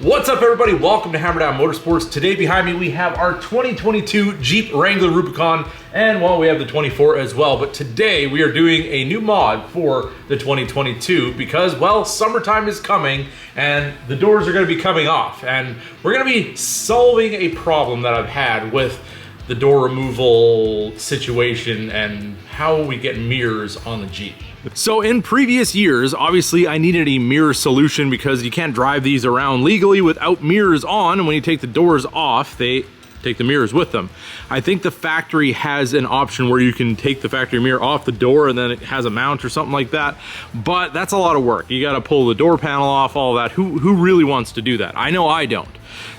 What's up, everybody? Welcome to Hammerdown Motorsports. Today behind me we have our 2022 Jeep Wrangler Rubicon, and well, we have the 24 as well. But today we are doing a new mod for the 2022 because, well, summertime is coming and the doors are going to be coming off, and we're going to be solving a problem that I've had with the door removal situation and how we get mirrors on the Jeep. So in previous years, obviously I needed a mirror solution because you can't drive these around legally without mirrors on, and when you take the doors off, they take the mirrors with them. I think the factory has an option where you can take the factory mirror off the door and then it has a mount or something like that, but that's a lot of work. You got to pull the door panel off, all that. Who really wants to do that? I know I don't.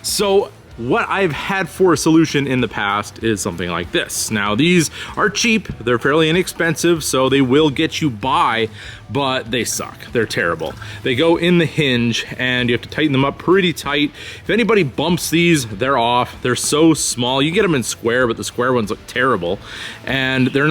So what I've had for a solution in the past is something like this. Now, these are cheap, they're fairly inexpensive, so they will get you by, but they suck. They're terrible. They go in the hinge and you have to tighten them up pretty tight. If anybody bumps these, they're off. They're so small. You get them in square, but the square ones look terrible. And they're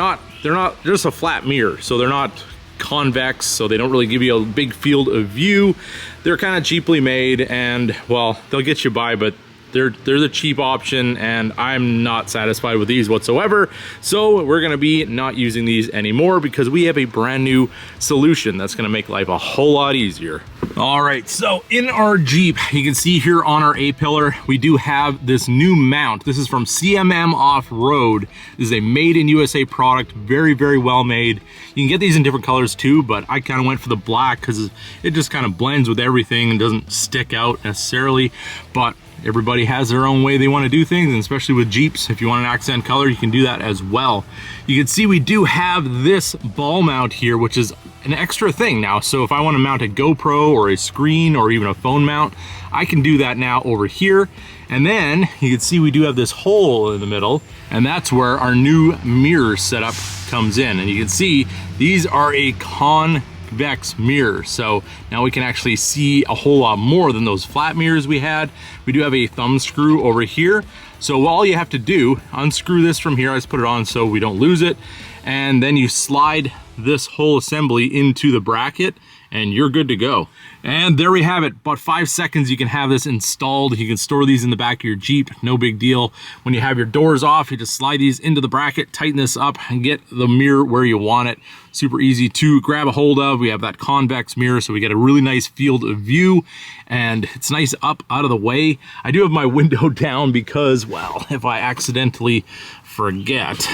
just a flat mirror, so they're not convex, so they don't really give you a big field of view. They're kind of cheaply made, and well, they'll get you by, but they're the cheap option, and I'm not satisfied with these whatsoever. So we're gonna be not using these anymore because we have a brand new solution that's gonna make life a whole lot easier. All right, so in our Jeep, you can see here on our A-pillar, we do have this new mount. This is from CMM Off-Road. This is a made in USA product, very, very well made. You can get these in different colors too, but I kind of went for the black because it just kind of blends with everything and doesn't stick out necessarily. But everybody has their own way they want to do things, and especially with Jeeps, if you want an accent color, you can do that as well. You can see we do have this ball mount here, which is an extra thing now. So if I want to mount a GoPro or a screen or even a phone mount, I can do that now over here. And then you can see we do have this hole in the middle, and that's where our new mirror setup comes in. And you can see these are a convex mirror, so now we can actually see a whole lot more than those flat mirrors we had. We do have a thumb screw over here, so all you have to do, unscrew this from here. I just put it on so we don't lose it, and then you slide this whole assembly into the bracket and you're good to go. And there we have it. About 5 seconds you can have this installed. You can store these in the back of your Jeep, no big deal. When you have your doors off, you just slide these into the bracket, tighten this up, and get the mirror where you want it. Super easy to grab a hold of. We have that convex mirror, so we get a really nice field of view, and it's nice up out of the way. I do have my window down because, well, if I accidentally forget,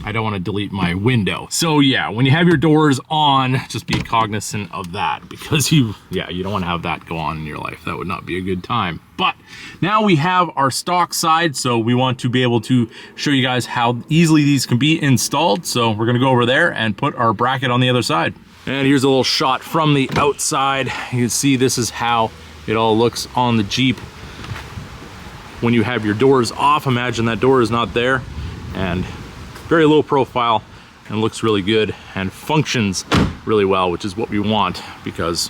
I don't want to delete my window. So yeah, when you have your doors on, just be cognizant of that, because you don't want to have that go on in your life. That would not be a good time. But now we have our stock side, so we want to be able to show you guys how easily these can be installed. So we're gonna go over there and put our bracket on the other side. And here's a little shot from the outside. You can see this is how it all looks on the Jeep when you have your doors off. Imagine that door is not there, and very low profile, and looks really good and functions really well, which is what we want, because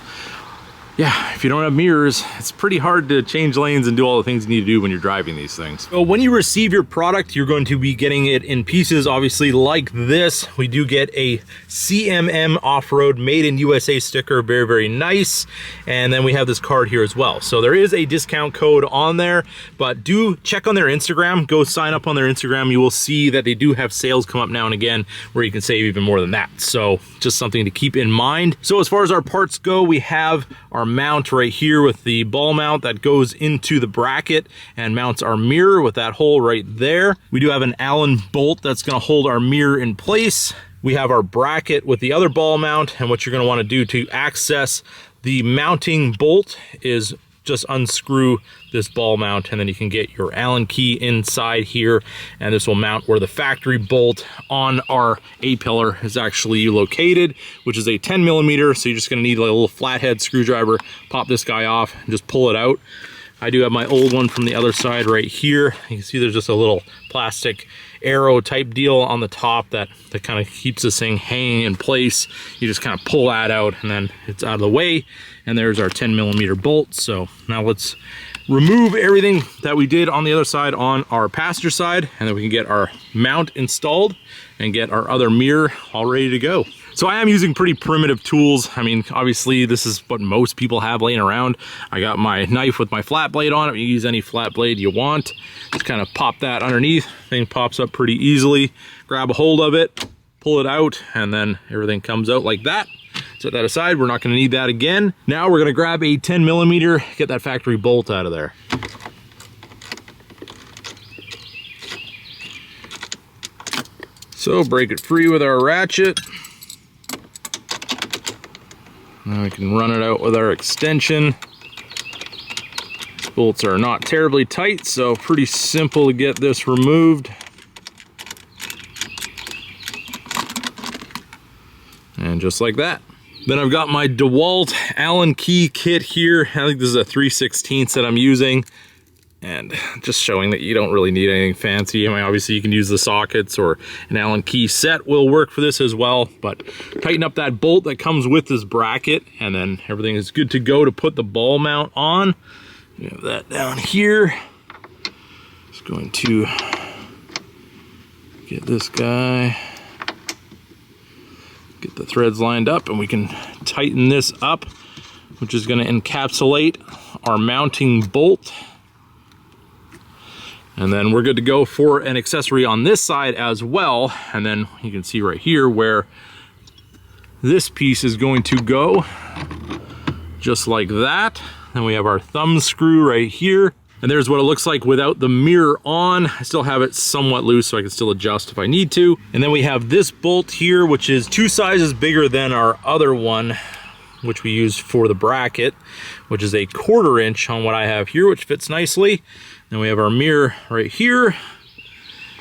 yeah, if you don't have mirrors, it's pretty hard to change lanes and do all the things you need to do when you're driving these things. So when you receive your product, you're going to be getting it in pieces, obviously, like this. We do get a CMM Off-Road Made in USA sticker, very, very nice. And then we have this card here as well. So there is a discount code on there, but do check on their Instagram. Go sign up on their Instagram. You will see that they do have sales come up now and again where you can save even more than that. So just something to keep in mind. So as far as our parts go, we have our mount right here with the ball mount that goes into the bracket and mounts our mirror with that hole right there. We do have an Allen bolt that's going to hold our mirror in place. We have our bracket with the other ball mount, and what you're going to want to do to access the mounting bolt is just unscrew this ball mount, and then you can get your Allen key inside here, and this will mount where the factory bolt on our A-pillar is actually located, which is a 10mm. So you're just going to need a little flathead screwdriver, pop this guy off and just pull it out. I do have my old one from the other side right here. You can see there's just a little plastic arrow type deal on the top that kind of keeps this thing hanging in place. You just kind of pull that out and then it's out of the way, and there's our 10mm bolt. So now let's remove everything that we did on the other side on our passenger side, and then we can get our mount installed and get our other mirror all ready to go. So I am using pretty primitive tools. I mean, obviously this is what most people have laying around. I got my knife with my flat blade on it. You use any flat blade you want. Just kind of pop that underneath. Thing pops up pretty easily. Grab a hold of it, pull it out, and then everything comes out like that. Set that aside. We're not going to need that again. Now we're going to grab a 10mm, get that factory bolt out of there. So break it free with our ratchet. Now we can run it out with our extension. These bolts are not terribly tight, so pretty simple to get this removed. And just like that. Then I've got my DeWalt Allen key kit here. I think this is a 3/16 that I'm using. And just showing that you don't really need anything fancy. I mean, obviously you can use the sockets, or an Allen key set will work for this as well, but tighten up that bolt that comes with this bracket, and then everything is good to go to put the ball mount on. We have that down here. Just going to get this guy, get the threads lined up, and we can tighten this up, which is going to encapsulate our mounting bolt. And then we're good to go for an accessory on this side as well. And then you can see right here where this piece is going to go, just like that. Then we have our thumb screw right here. And there's what it looks like without the mirror on. I still have it somewhat loose, so I can still adjust if I need to. And then we have this bolt here, which is 2 sizes bigger than our other one, which we used for the bracket, which is a 1/4 inch on what I have here, which fits nicely. Then we have our mirror right here,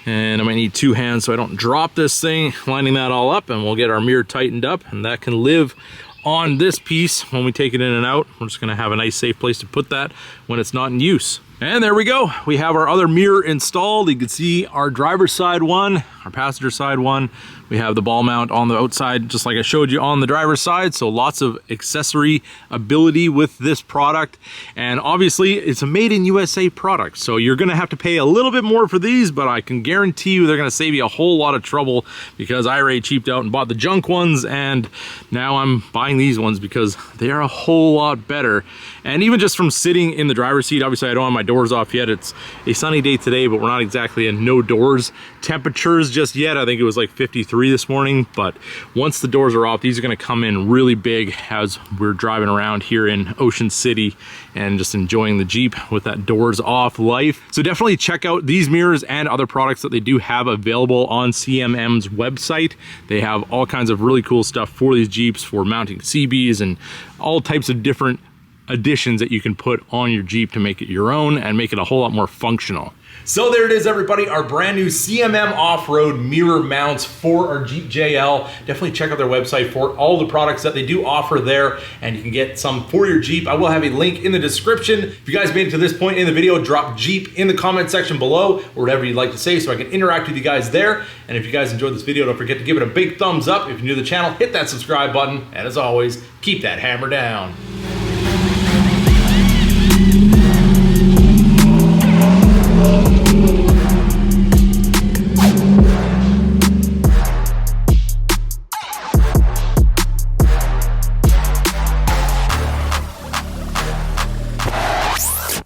and I might need 2 hands so I don't drop this thing, lining that all up, and we'll get our mirror tightened up, and that can live on this piece when we take it in and out. We're just gonna have a nice safe place to put that when it's not in use. And there we go. We have our other mirror installed. You can see our driver's side one, our passenger side one. We have the ball mount on the outside, just like I showed you on the driver's side. So lots of accessory ability with this product. And obviously it's a made in USA product. So you're gonna have to pay a little bit more for these, but I can guarantee you they're gonna save you a whole lot of trouble, because I already cheaped out and bought the junk ones, and now I'm buying these ones because they are a whole lot better. And even just from sitting in the driver's seat, obviously I don't have my doors off yet. It's a sunny day today, but we're not exactly in no doors temperatures just yet. I think it was like 53 this morning, but once the doors are off, these are gonna come in really big as we're driving around here in Ocean City and just enjoying the Jeep with that doors off life. So definitely check out these mirrors and other products that they do have available on CMM's website. They have all kinds of really cool stuff for these Jeeps, for mounting CBs and all types of different additions that you can put on your Jeep to make it your own and make it a whole lot more functional. So there it is, everybody, our brand new CMM Off-Road mirror mounts for our Jeep JL. Definitely check out their website for all the products that they do offer there, and you can get some for your Jeep. I will have a link in the description. If you guys made it to this point in the video, drop Jeep in the comment section below, or whatever you'd like to say, so I can interact with you guys there. And if you guys enjoyed this video, don't forget to give it a big thumbs up. If you're new to the channel, hit that subscribe button, and as always, keep that hammer down.